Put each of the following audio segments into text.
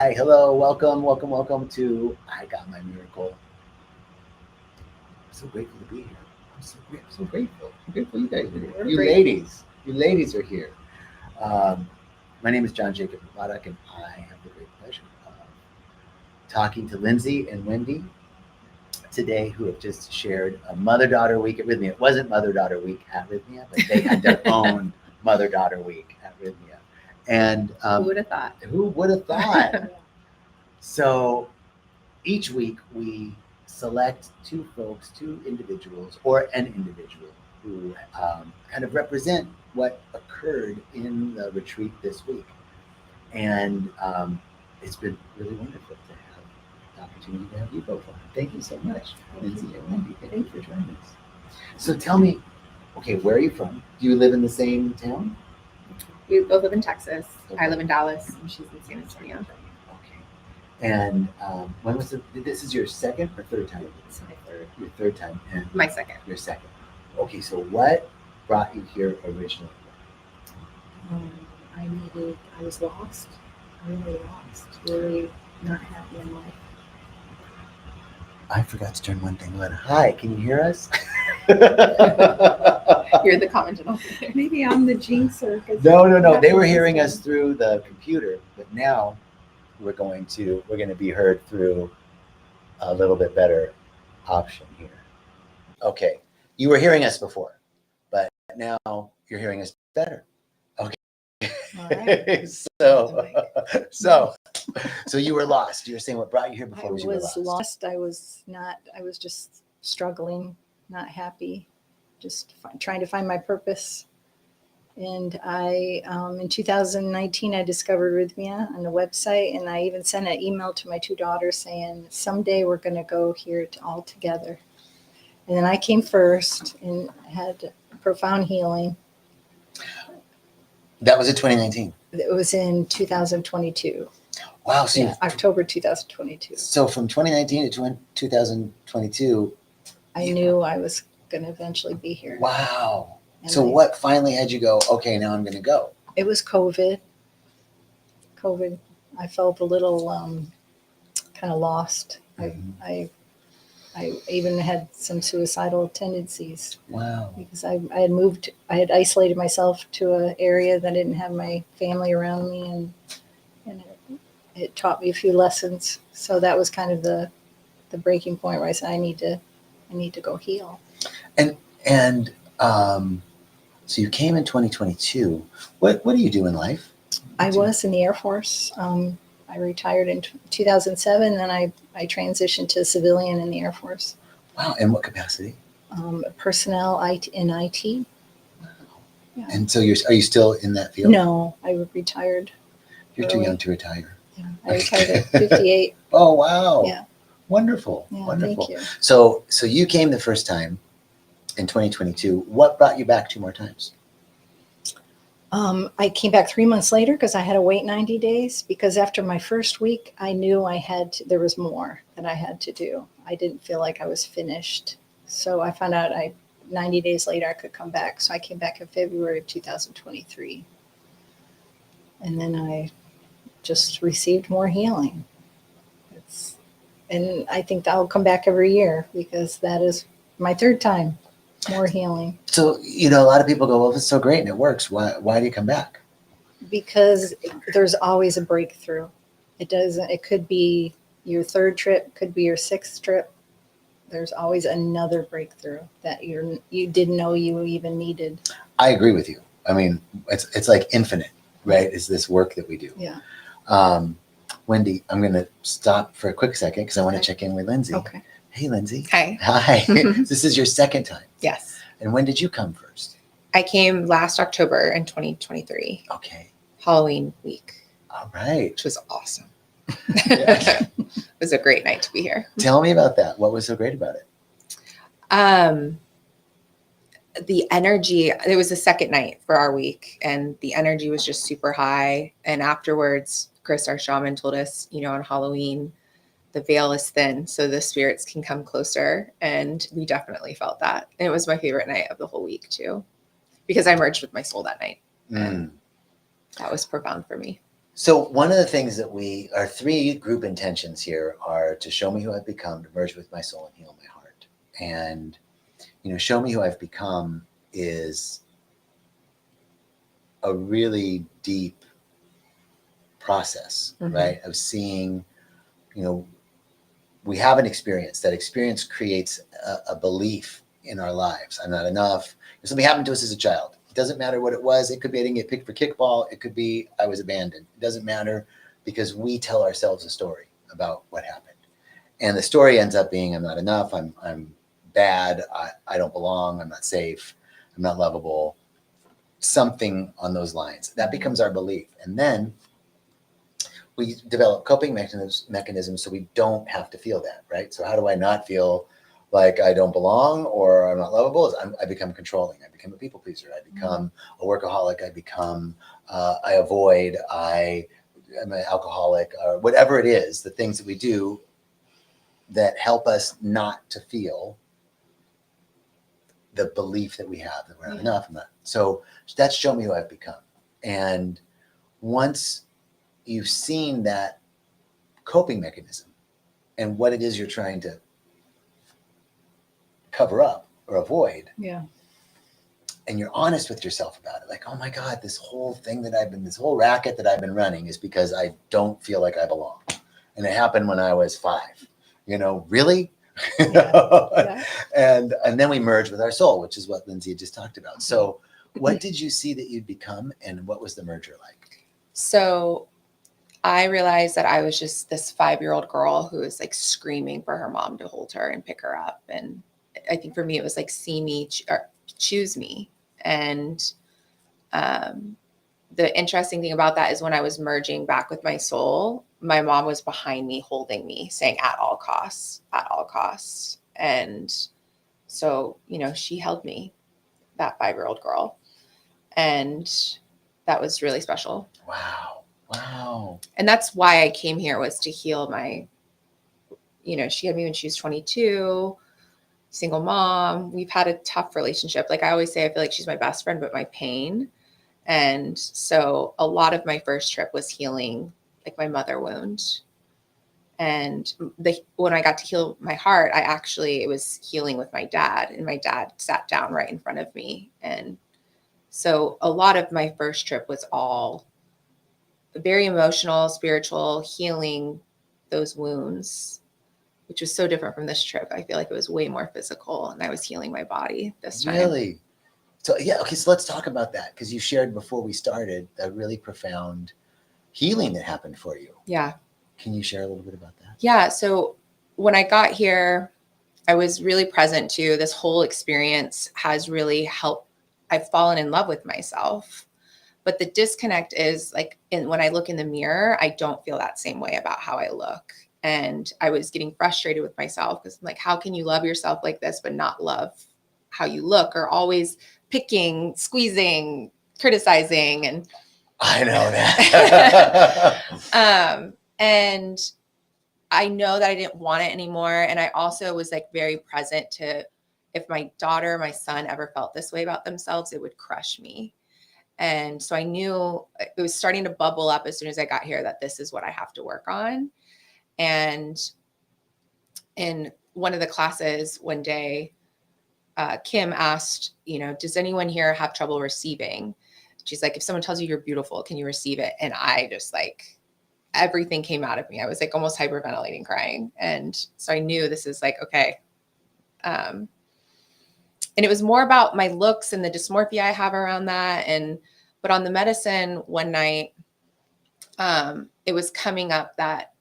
Hi, hello, welcome to I Got My Miracle. I'm so grateful to be here. I'm so grateful. I'm grateful you guys are here. You ladies are here. Um, my name is John Jacob Mubarak, and I have the great pleasure of talking to Lindsay and Wendy today, who have just shared a mother-daughter week at Rythmia. It wasn't mother-daughter week at Rythmia, but they had their own mother-daughter week at Rythmia. And who would have thought? Who would have thought? So each week we select two individuals, or an individual who kind of represent what occurred in the retreat this week. And it's been really wonderful to have the opportunity to have you both on. Thank you so much, Lindsay and Wendy. Thank you for joining us. So tell me, okay, where are you from? Do you live in the same town? We both live in Texas. Okay. I live in Dallas, and she's in San Antonio. Okay. And when was this is your second or third time? It's my third. Your third time. And my second. Your second. Okay, so what brought you here originally? I was lost. Really not happy in life. I forgot to turn one thing on. Hi, can you hear us? You're the common denominator. Maybe I'm the jinxer. No. They were hearing us through the computer, but now we're going to be heard through a little bit better option here. Okay, you were hearing us before, but now you're hearing us better. Okay. All right. So you were lost. You were saying what brought you here before was you were lost. I was just struggling, not happy, just trying to find my purpose. And I, in 2019, I discovered Rythmia on the website, and I even sent an email to my two daughters saying, someday we're going to go here all together. And then I came first and had profound healing. That was in 2019? It was in 2022. Wow. So yeah, October 2022. So from 2019 to 2022. I knew I was going to eventually be here. Wow. And so what finally had you go, okay, now I'm going to go? It was COVID. I felt a little kind of lost. Mm-hmm. I even had some suicidal tendencies. Wow. Because I had isolated myself to an area that didn't have my family around me, and it taught me a few lessons. So that was kind of the breaking point where I said, I need to go heal. And so you came in 2022. What do you do in life? I was in the Air Force. I retired in 2007, and I transitioned to civilian in the Air Force. Wow. In what capacity? Personnel in IT. Wow. Yeah. And so are you still in that field? No, I retired. You're too young to retire. Yeah, I retired at 58. Oh, wow. Yeah. Wonderful. Yeah, wonderful. Thank you. So you came the first time in 2022. What brought you back 2 more times? I came back 3 months later because I had to wait 90 days, because after my first week, I knew there was more that I had to do. I didn't feel like I was finished. So I found out 90 days later I could come back. So I came back in February of 2023. And then I just received more healing. And I think I'll come back every year, because that is my third time. More healing. So, a lot of people go, well, it's so great and it works. Why do you come back? Because there's always a breakthrough. It could be your third trip, could be your sixth trip. There's always another breakthrough that you didn't know you even needed. I agree with you. I mean, it's like infinite, right? Is this work that we do. Yeah. Wendy, I'm going to stop for a quick second because I want to check in with Lindsay. Okay. Hey, Lindsay. Hi. This is your second time. Yes. And when did you come first? I came last October in 2023. Okay. Halloween week. All right. Which was awesome. It was a great night to be here. Tell me about that. What was so great about it? The energy, it was the second night for our week, and the energy was just super high. And afterwards, Chris, our shaman, told us, on Halloween, the veil is thin, so the spirits can come closer. And we definitely felt that. And it was my favorite night of the whole week too, because I merged with my soul that night. And that was profound for me. So one of the things that our three group intentions here are to show me who I've become, to merge with my soul and heal my heart. And, show me who I've become is a really deep process, right? Of seeing, we have an experience. That experience creates a belief in our lives. I'm not enough. Something happened to us as a child. It doesn't matter what it was. It could be I didn't get picked for kickball. It could be I was abandoned. It doesn't matter, because we tell ourselves a story about what happened. And the story ends up being I'm not enough. I'm bad. I don't belong. I'm not safe. I'm not lovable. Something on those lines. That becomes our belief. And then we develop coping mechanisms so we don't have to feel that, right? So how do I not feel like I don't belong or I'm not lovable? I become controlling. I become a people pleaser. I become a workaholic. I avoid. I'm an alcoholic, or whatever it is, the things that we do that help us not to feel the belief that we have that we're not enough. So that's show me who I've become. And once you've seen that coping mechanism and what it is you're trying to cover up or avoid, and you're honest with yourself about it, like, oh my God, this whole racket that I've been running is because I don't feel like I belong. And it happened when I was 5, really? And then we merge with our soul, which is what Lindsay had just talked about. So what did you see that you'd become, and what was the merger like? So I realized that I was just this 5-year-old girl who was like screaming for her mom to hold her and pick her up. And I think for me, it was like, see me, or choose me. And the interesting thing about that is when I was merging back with my soul, my mom was behind me, holding me, saying at all costs, at all costs. And so, she held me, that 5-year-old girl. And that was really special. Wow. And that's why I came here, was to heal my, she had me when she was 22, single mom. We've had a tough relationship. Like I always say, I feel like she's my best friend, but my pain. And so a lot of my first trip was healing like my mother wound. And when I got to heal my heart, it was healing with my dad, and my dad sat down right in front of me. And so a lot of my first trip was all very emotional, spiritual, healing those wounds, which was so different from this trip. I feel like it was way more physical, and I was healing my body this time. Really? So okay, so let's talk about that, because you shared before we started a really profound healing that happened for you. Yeah. Can you share a little bit about that? Yeah. So when I got here, I was really present too. This whole experience has really helped. I've fallen in love with myself. But the disconnect is like when I look in the mirror, I don't feel that same way about how I look. And I was getting frustrated with myself, because I'm like, how can you love yourself like this, but not love how you look, or always picking, squeezing, criticizing? And I know that. And I know that I didn't want it anymore. And I also was like very present to, if my daughter, my son ever felt this way about themselves, it would crush me. And so I knew it was starting to bubble up as soon as I got here that this is what I have to work on. And in one of the classes one day, Kim asked, does anyone here have trouble receiving? She's like, if someone tells you you're beautiful, can you receive it? And I just like, everything came out of me. I was like almost hyperventilating, crying. And so I knew this is like, okay. And it was more about my looks and the dysmorphia I have around that. But on the medicine one night, it was coming up that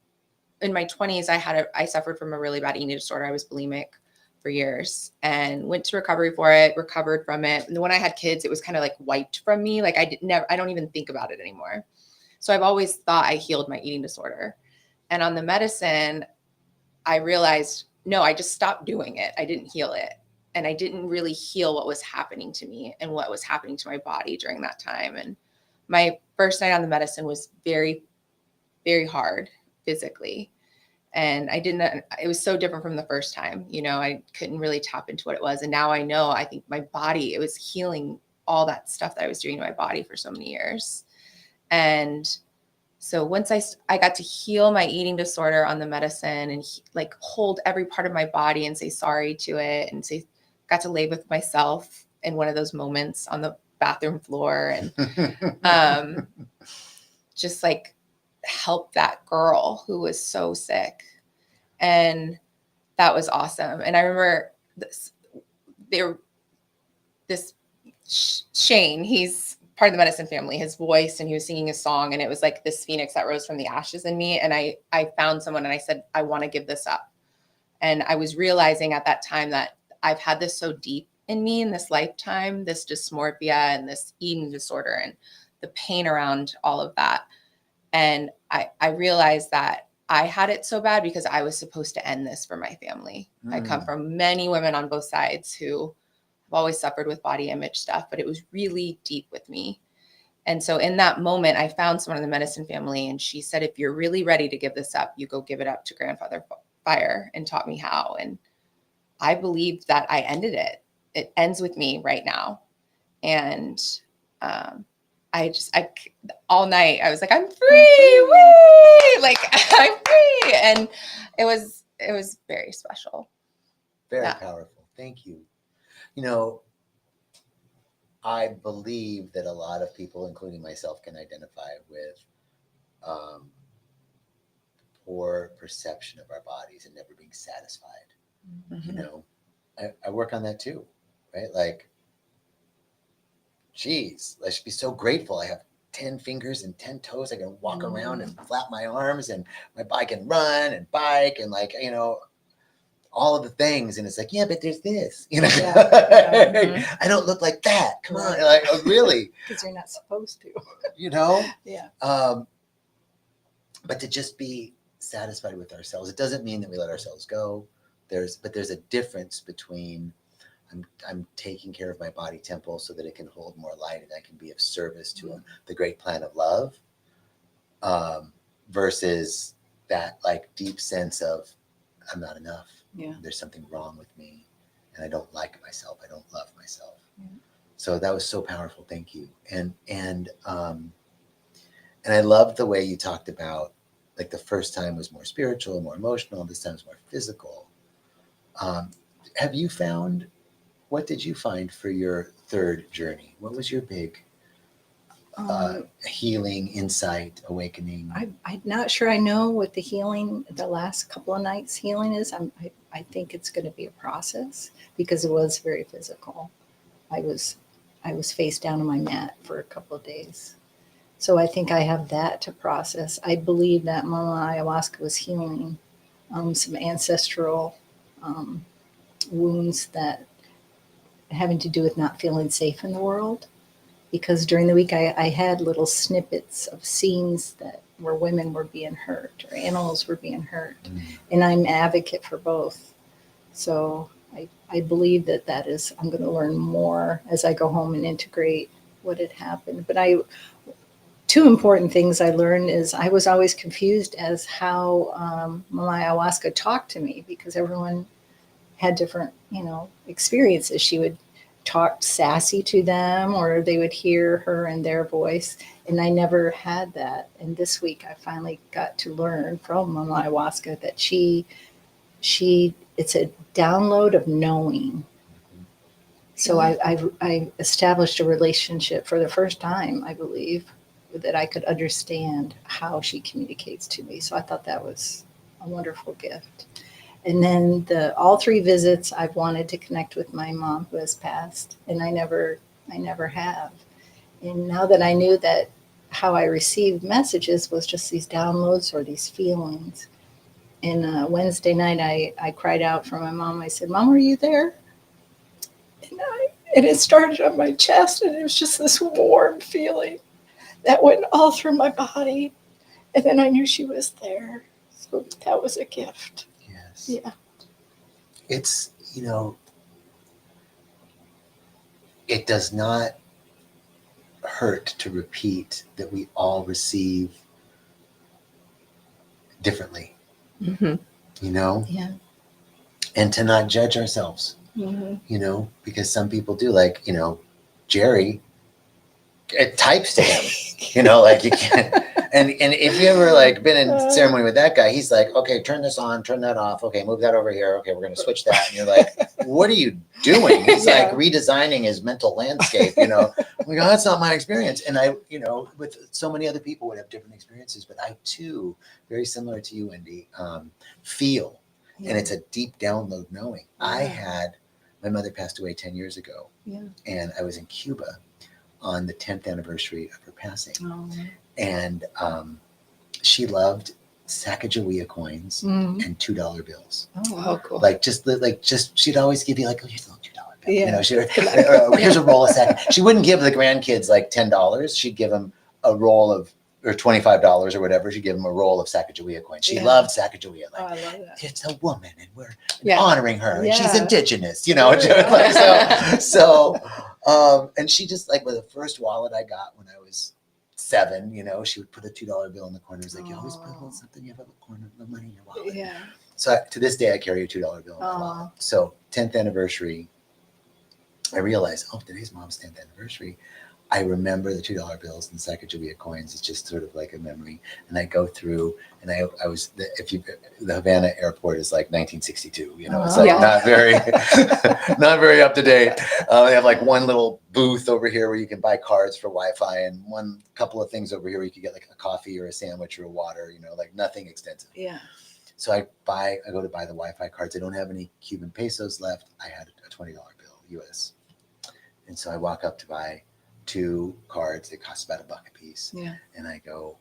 in my 20s, I suffered from a really bad eating disorder. I was bulimic for years and went to recovery for it, recovered from it. And when I had kids, it was kind of like wiped from me. Like I don't even think about it anymore. So I've always thought I healed my eating disorder. And on the medicine, I realized, no, I just stopped doing it. I didn't heal it. And I didn't really heal what was happening to me and what was happening to my body during that time. And my first night on the medicine was very, very hard physically. And it was so different from the first time. I couldn't really tap into what it was. And now I know, I think my body, it was healing all that stuff that I was doing to my body for so many years. And So once I got to heal my eating disorder on the medicine and like hold every part of my body and say sorry to it, and got to lay with myself in one of those moments on the bathroom floor and just like help that girl who was so sick. And that was awesome. And I remember this Shane, he's part of the medicine family, his voice, and he was singing a song, and it was like this phoenix that rose from the ashes in me. And I found someone and I said, I want to give this up. And I was realizing at that time that I've had this so deep in me in this lifetime, this dysmorphia and this eating disorder and the pain around all of that. And I realized that I had it so bad because I was supposed to end this for my family. I come from many women on both sides who have always suffered with body image stuff, but it was really deep with me. And so in that moment, I found someone in the medicine family, and she said, if you're really ready to give this up, you go give it up to Grandfather Fire, and taught me how. And I believed that I ended it. It ends with me right now. And I all night I was like, I'm free, woo! Like I'm free. And it was very special. Very Yeah. powerful. Thank you. You know, I believe that a lot of people, including myself, can identify with poor perception of our bodies and never being satisfied. Mm-hmm. You know, I work on that too, right? Like, geez, I should be so grateful. I have 10 fingers and 10 toes. I can walk around and flap my arms, and my bike can run and bike, and like, you know, all of the things. And it's like, yeah, but there's this, you know, I don't look like that. Come on. Like, oh, really? Because you're not supposed to. You know? Yeah. But to just be satisfied with ourselves, it doesn't mean that we let ourselves go. There's a difference between I'm taking care of my body temple so that it can hold more light and I can be of service to the great plan of love, versus that like deep sense of I'm not enough. Yeah. There's something wrong with me and I don't like myself. I don't love myself. Yeah. So that was so powerful. Thank you. And I loved the way you talked about, like, the first time was more spiritual, more emotional. This time is more physical. Have you found, what did you find for your third journey? What was your big healing, insight, awakening? I'm not sure I know what the healing, the last couple of nights healing is. I think it's going to be a process because it was very physical. I was face down on my mat for a couple of days. So I think I have that to process. I believe that Mama Ayahuasca was healing some ancestral wounds that having to do with not feeling safe in the world. Because during the week I had little snippets of scenes where women were being hurt or animals were being hurt. And I'm an advocate for both. So I believe that is, I'm going to learn more as I go home and integrate what had happened. But two important things I learned is I was always confused as how Mama Ayahuasca talked to me, because everyone had different, experiences. She would talk sassy to them, or they would hear her in their voice. And I never had that. And this week I finally got to learn from Mama Ayahuasca that it's a download of knowing. So I established a relationship for the first time, I believe, that I could understand how she communicates to me. So I thought that was a wonderful gift. And then all three visits, I've wanted to connect with my mom who has passed, and I never have. And now that I knew that how I received messages was just these downloads or these feelings. And Wednesday night, I cried out for my mom. I said, "Mom, are you there?" And it started on my chest, and it was just this warm feeling that went all through my body. And then I knew she was there. So that was a gift. Yes. Yeah. It's, it does not hurt to repeat that we all receive differently, Yeah. And to not judge ourselves, because some people do, like, Jerry, it types to him, like you can't, And if you ever like been in ceremony with that guy, he's like, okay, turn this on, turn that off. Okay, move that over here. Okay, we're gonna switch that. And you're like, what are you doing? He's like redesigning his mental landscape. I'm like, oh, that's not my experience. And I, with so many other people would have different experiences, but I too, very similar to you, Wendy, feel, and it's a deep download knowing. My mother passed away 10 years ago, and I was in Cuba on the 10th anniversary of her passing. And she loved Sacagawea coins and $2 bills. Oh, cool. Like just she'd always give you like, oh, here's a little $2 bill. Here's a roll of sack. She wouldn't give the grandkids like $10. She'd give them a roll of, or $25 or whatever. She'd give them a roll of Sacagawea coins. She loved Sacagawea. Like, I love that. it's a woman and we're honoring her and she's indigenous, and she just like with the first wallet I got when I was 7, she would put a $2 bill in the corner. It was like, you always put a little something, you have a little corner of money in your wallet. Yeah. So to this day, I carry a $2 bill in my wallet. So 10th anniversary, I realized, today's mom's 10th anniversary. I remember the $2 bills and Sacagawea coins. It's just sort of like a memory. And I go through, and I was, the Havana airport is like 1962, it's like not very up to date. They have like one little booth over here where you can buy cards for Wi-Fi, and one couple of things over here where you can get like a coffee or a sandwich or a water, like nothing extensive. Yeah. So I go to buy the Wi-Fi cards. I don't have any Cuban pesos left. I had a $20 bill US. And so I walk up to buy 2 cards. They cost about $1 a piece. Yeah. And I go,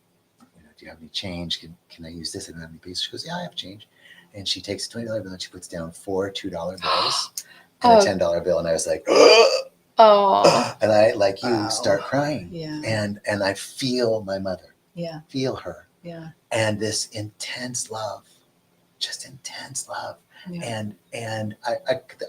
do you have any change? Can I use this? I don't have any pesos. She goes, yeah, I have change. And she takes a $20 bill and she puts down 4 $2 bills and a $10 bill. And I was like, and I, like you, start crying. Yeah. And I feel my mother. Yeah. Feel her. Yeah. And this intense love, just intense love. Yeah. And I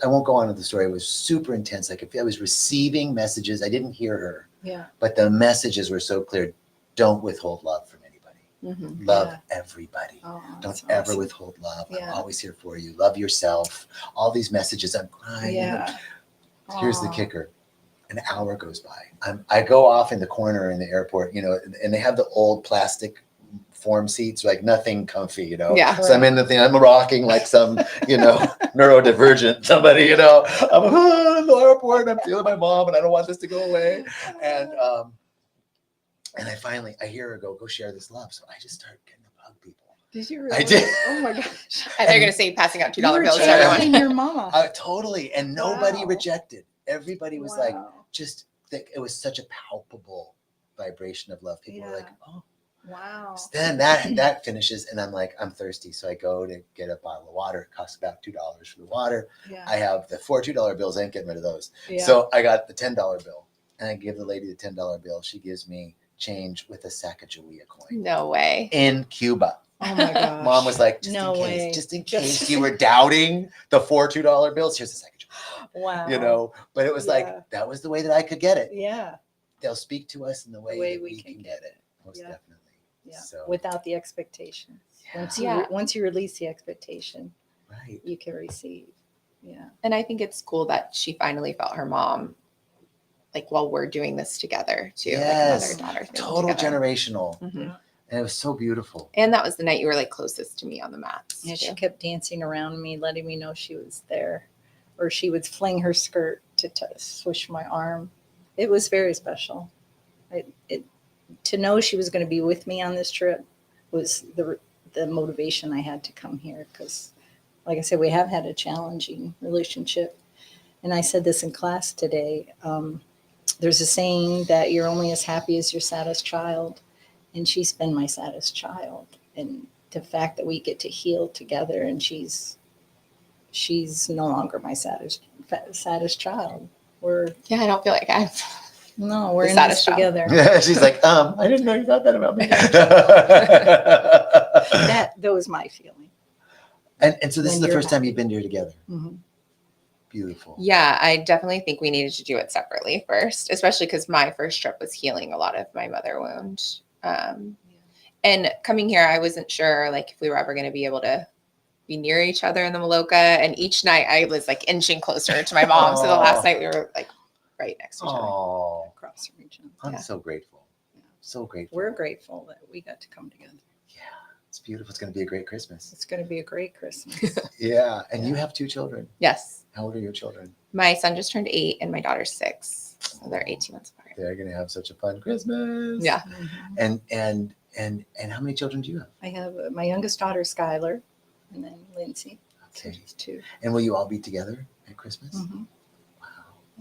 won't go on with the story. It was super intense. I was receiving messages. I didn't hear her. Yeah. But the messages were so clear. Don't withhold love from anybody. Mm-hmm. Love everybody. Don't ever withhold love. I'm always here for you. Love yourself. All these messages. I'm crying. Yeah. Here's the kicker. An hour goes by. I go off in the corner in the airport, and they have the old plastic form seats, like nothing comfy, Yeah. So I'm in the thing, I'm rocking like some, neurodivergent somebody, I'm in the airport and I'm feeling my mom and I don't want this to go away. And I hear her go share this love. So I just start getting to hug people. Did you really? I did. Oh my gosh. And they're going to say passing out $2 bills to everyone. Your mama. Totally. And nobody rejected. Everybody was like, it was such a palpable vibration of love. People were like, oh. Wow. So then that finishes and I'm like, I'm thirsty. So I go to get a bottle of water. It costs about $2 for the water. Yeah. I have the 4 $2 bills. I ain't getting rid of those. Yeah. So I got the $10 bill and I give the lady the $10 bill. She gives me change with a Sacagawea coin. No way. In Cuba. Oh my gosh. Mom was like, just in case you were doubting the 4 $2 bills, here's the Sacagawea. Wow. But it was like, that was the way that I could get it. Yeah. They'll speak to us in the way that we can get it. Most definitely. Yeah. So, without the expectation. Once you release the expectation, right, you can receive. Yeah. And I think it's cool that she finally felt her mom, like while we're doing this together too. Yes. Like mother-daughter thing total together. Generational. Mm-hmm. And it was so beautiful. And that was the night you were like closest to me on the mats. Yeah, she kept dancing around me, letting me know she was there. Or she would fling her skirt to swish my arm. It was very special. To know she was going to be with me on this trip was the motivation I had to come here because, like I said, we have had a challenging relationship. And I said this in class today. There's a saying that you're only as happy as your saddest child. And she's been my saddest child. And the fact that we get to heal together and she's no longer my saddest child. I don't feel like I've... No, we're in this together. Yeah, she's like, I didn't know you thought that about me. That was my feeling. And so this is the first time you've been here together. Mm-hmm. Beautiful. Yeah, I definitely think we needed to do it separately first, especially because my first trip was healing a lot of my mother wound. And coming here, I wasn't sure like if we were ever going to be able to be near each other in the Maloka. And each night I was like inching closer to my mom. So the last night we were like right next to each other. Oh, across the region. I'm so grateful. So grateful. we're grateful that we got to come together. Yeah, it's beautiful. It's going to be a great Christmas. It's going to be a great Christmas. Yeah, and you Yeah. have 2 children. Yes. How old are your children? My son just turned 8 and my daughter's 6. So they're 18 months apart. They're going to have such a fun Christmas. Yeah. Mhm. And how many children do you have? I have my youngest daughter, Skylar, and then Lindsay. So Okay. just 2. And will you all be together at Christmas? Mhm. Wow.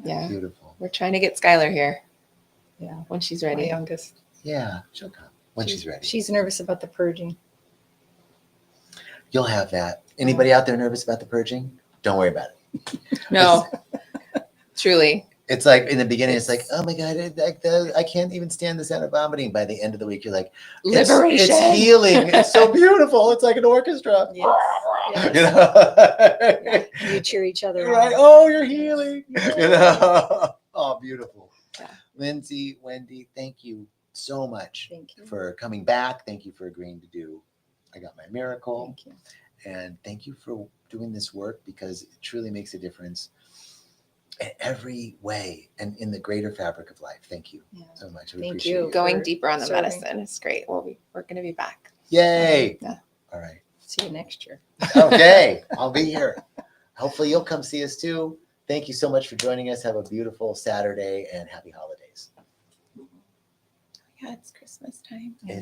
Yeah. Beautiful. We're trying to get Skylar here Yeah. when she's My ready. youngest. Yeah, she'll come when she's ready. She's nervous about the purging. You'll have that. Anybody out there nervous about the purging? Don't worry about it. No, truly. It's like in the beginning, it's like, oh my God, I can't even stand the sound of vomiting. By the end of the week, you're like, Liberation. It's healing. It's so beautiful. It's like an orchestra. Yes. You know? Yeah. You cheer each other Right. on. Oh, you're healing. You know? Oh, beautiful. Yeah. Lindsay, Wendy, thank you so much Thank you. for coming back. Thank you for agreeing to do I Got My Miracle. Thank you. And thank you for doing this work because it truly makes a difference in every way and in the greater fabric of life. Thank you Yeah. so much. We Thank appreciate you. it. Going for deeper on the serving. medicine is great. We're going to be back. Yay. Yeah. All right. See you next year. Okay. I'll be here. Hopefully you'll come see us too. Thank you so much for joining us. Have a beautiful Saturday and happy holidays. Yeah, it's Christmas time. I know.